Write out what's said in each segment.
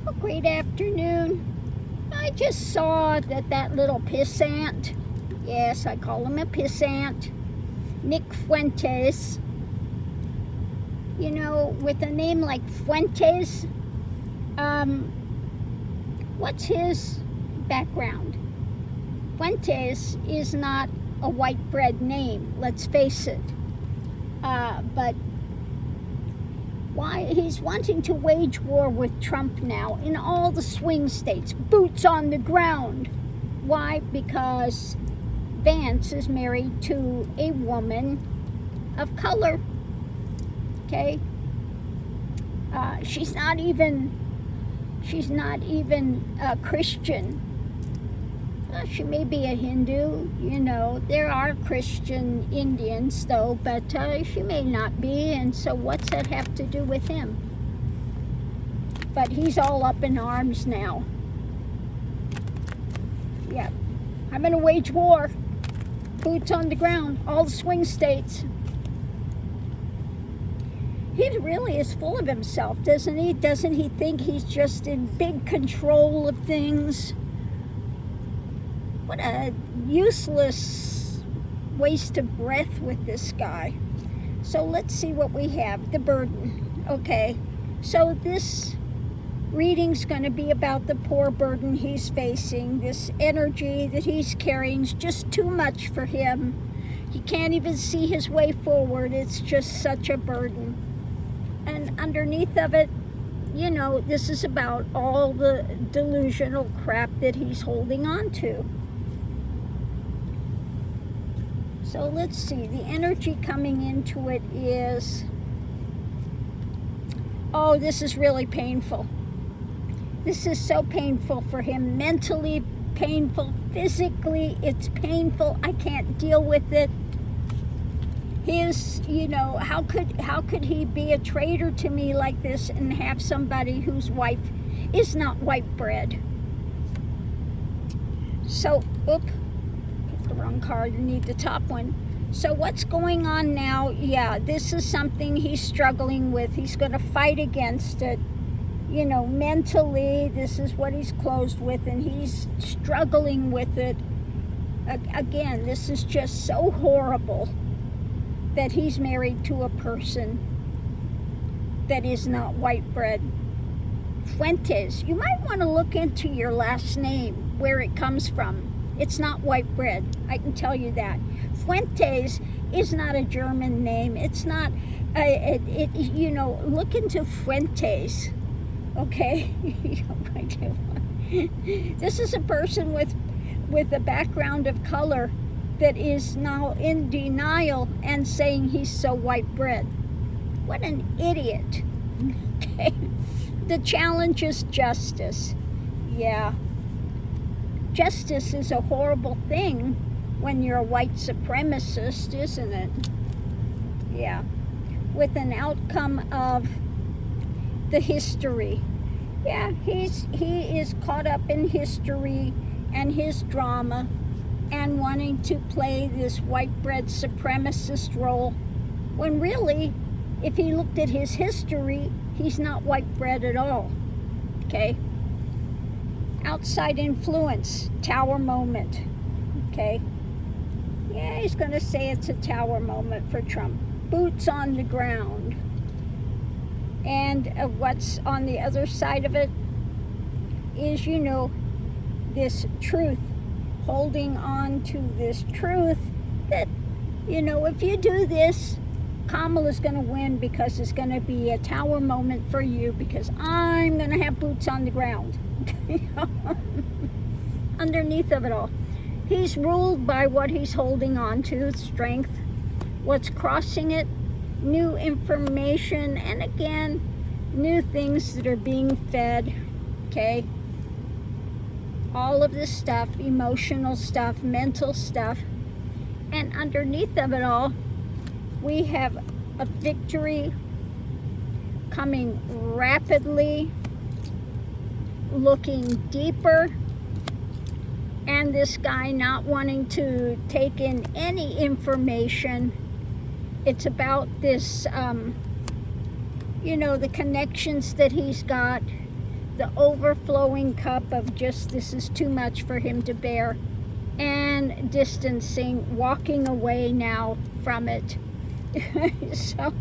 Well, great afternoon. I just saw that little pissant, yes, I call him a pissant, Nick Fuentes, you know, with a name like Fuentes, what's his background? Fuentes is not a white bread name, let's face it, but why he's wanting to wage war with Trump now in all the swing states, boots on the ground. Why? Because Vance is married to a woman of color. Okay, she's not even a Christian. She may be a Hindu, you know. There are Christian Indians, though, but she may not be, and so what's that have to do with him? But he's all up in arms now. Yeah, I'm going to wage war. Boots on the ground, all the swing states. He really is full of himself, doesn't he? Doesn't he think he's just in big control of things? What a useless waste of breath with this guy. So let's see what we have. The burden. Okay, so this reading's going to be about the poor burden he's facing. This energy that he's carrying is just too much for him. He can't even see his way forward. It's just such a burden. And underneath of it, you know, this is about all the delusional crap that he's holding on to. So let's see, the energy coming into it is, oh, this is really painful. This is so painful for him, mentally painful, physically it's painful. I can't deal with it. His, you know, how could he be a traitor to me like this and have somebody whose wife is not white bread? So, the wrong card, you need the top one. So what's going on now? Yeah, this is something he's struggling with. He's going to fight against it. You know, mentally, this is what he's closed with, and he's struggling with it. Again, this is just so horrible that he's married to a person that is not white bread. Fuentes, you might want to look into your last name, where it comes from. It's not white bread, I can tell you that. Fuentes is not a German name. It's not, you know, look into Fuentes, okay? This is a person with a background of color that is now in denial and saying he's so white bread. What an idiot, okay? The challenge is justice, yeah. Justice is a horrible thing when you're a white supremacist, isn't it? Yeah. With an outcome of the history. Yeah, he is caught up in history and his drama and wanting to play this white bread supremacist role when really, if he looked at his history, he's not white bread at all. Okay? Outside influence, tower moment, okay? Yeah, he's going to say it's a tower moment for Trump. Boots on the ground. And what's on the other side of it is, you know, this truth, holding on to this truth that, you know, if you do this, Kamala's going to win because it's going to be a tower moment for you because I'm going to have boots on the ground. Underneath of it all, he's ruled by what he's holding on to, strength, what's crossing it, new information, and again, new things that are being fed, okay? All of this stuff, emotional stuff, mental stuff, and underneath of it all, we have a victory coming rapidly, looking deeper, and this guy not wanting to take in any information. It's about this, you know, the connections that he's got, the overflowing cup of just, this is too much for him to bear, and distancing, walking away now from it. So,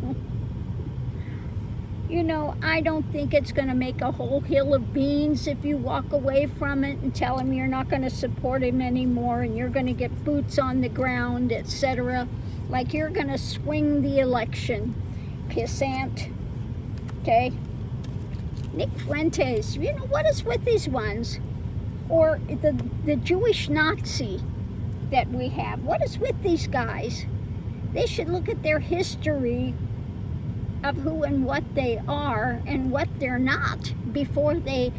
you know, I don't think it's going to make a whole hill of beans if you walk away from it and tell him you're not going to support him anymore and you're going to get boots on the ground, etc. Like you're going to swing the election. Pissant. Okay? Nick Fuentes, you know, what is with these ones? Or the Jewish Nazi that we have. What is with these guys? They should look at their history of who and what they are and what they're not before they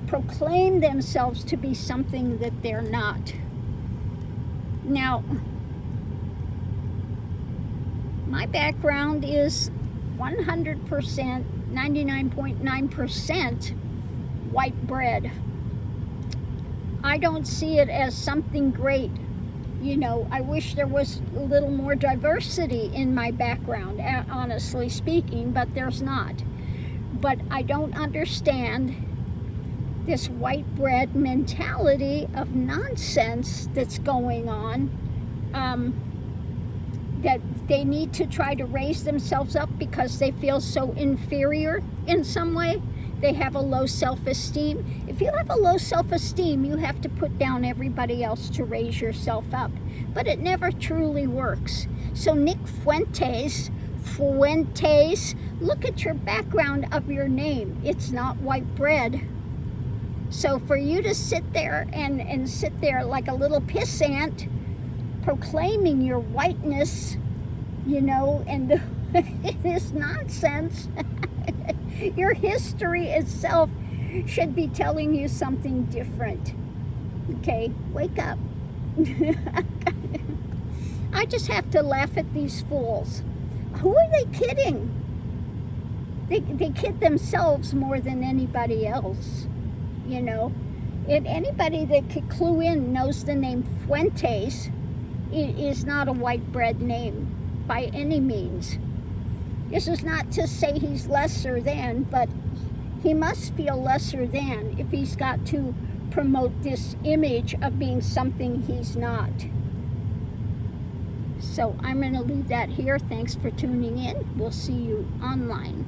proclaim themselves to be something that they're not. Now, my background is 100%, 99.9% white bread. I don't see it as something great. You know, I wish there was a little more diversity in my background, honestly speaking, but there's not. But I don't understand this white bread mentality of nonsense that's going on, that they need to try to raise themselves up because they feel so inferior in some way. They have a low self-esteem. If you have a low self-esteem, you have to put down everybody else to raise yourself up. But it never truly works. So Nick Fuentes, look at your background of your name. It's not white bread. So for you to sit there and sit there like a little pissant, proclaiming your whiteness, you know, and this nonsense, your history itself should be telling you something different. Okay, wake up. I just have to laugh at these fools. Who are they kidding? They kid themselves more than anybody else, you know. And anybody that could clue in knows the name Fuentes is not a white bread name by any means. This is not to say he's lesser than, but he must feel lesser than if he's got to promote this image of being something he's not. So I'm going to leave that here. Thanks for tuning in. We'll see you online.